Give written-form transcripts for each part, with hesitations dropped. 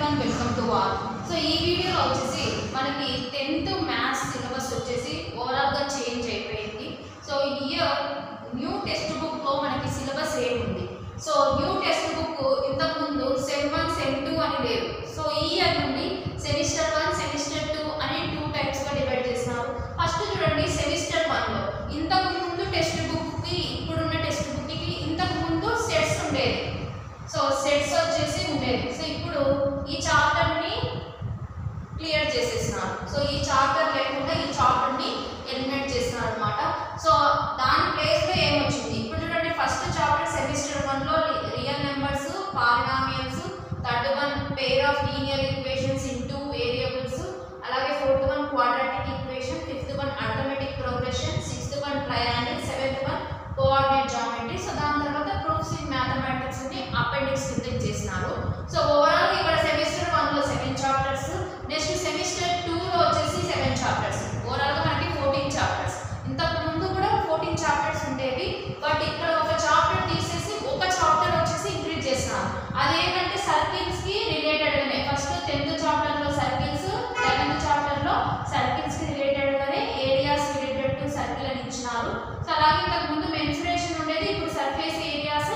everyone, welcome to all. So ee video lo vachesi manaki 10th maths syllabus vachesi overall ga change అయిపోయింది. So here new textbook lo manaki syllabus em undi. So new textbook intaku mundu sem 1 sem 2 ani ledu. So ee year nundi semester 1 semester 2 ani two types ga divide చేస్తున్నారు. First చూడండి semester 1 లో ఇంతకు ముందు text book కి ఇప్పుడున్న text book కి ఇంతకు ముందు సెట్స్ ఉండేది. సో సెట్స్ వచ్చేసి ఉండేది. సో ఇప్పుడు ఈ చాప్టర్ ని క్లియర్ చేసేస్తున్నారు. సో ఈ చాప్టర్ లేకుండా ఈ చాప్టర్ ని ఎలిమినేట్ చేస్తున్నారు అన్నమాట. సో దాని ప్లేస్ లో ఏం వచ్చింది ఇప్పుడు చూడండి. ఫస్ట్ చాప్టర్ సెమిస్టర్ 1 లో real numbers, polynomials, third one pair of linear equations in two variables, అలాగే fourth one quadratic equation, fifth one arithmetic progression, sixth one triangle, seventh one coordinate geometry. So దాని తర్వాత proofs in mathematics ని appendix కింద చేస్తున్నారు. So overall ఇక్కడ semester 1 లో 7 chapters, next semester 2 లో వచ్చేసి 7 చాప్టర్స్. ఓవరాల్ గా మనకి 14 చాప్టర్స్. ఇంతకు ముందు కూడా 14 చాప్టర్స్ ఉండేవి. బట్ ఇక్కడ ఒక చాప్టర్ తీసేసి ఒక చాప్టర్ వచ్చేసి ఇంక్రీజ్ చేస్తున్నారు. అదేంటంటే సర్కిల్స్ కి రిలేటెడ్ గానే ఫస్ట్ 10th చాప్టర్ లో సర్కిల్స్, 11th చాప్టర్ లో సర్కిల్స్ కి రిలేటెడ్ గానే ఏరియాస్ రిలేటెడ్ టు సర్కిల్ అని ఇచ్చినారు. సో అలాగే ఇంతకు ముందు మెన్సురేషన్ ఉండేది, ఇప్పుడు సర్ఫేస్ ఏరియాస్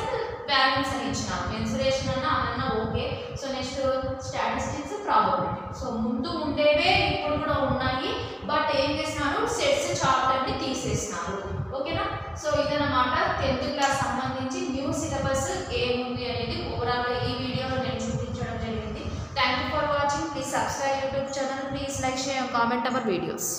బ్యాలెన్స్ అని ఇచ్చినారు. మెన్సురేషన్ అన్న okay. So next statistics, probability. So ముందు ఉండేవే ఇప్పుడు కూడా ఉన్నాయి. బట్ ఏం చేసినారు, సెట్స్ చాప్టర్ ని తీసేసినారు. ఓకేనా. సో ఇదన్నమాట 10th క్లాస్ సంబంధించి న్యూ సిలబస్ ఏముంది అనేది ఓవరాల్ ఈ వీడియోలో నేను చూపించడం జరిగింది. Thank you for watching. Please subscribe YouTube channel. Please like, share, comment our videos.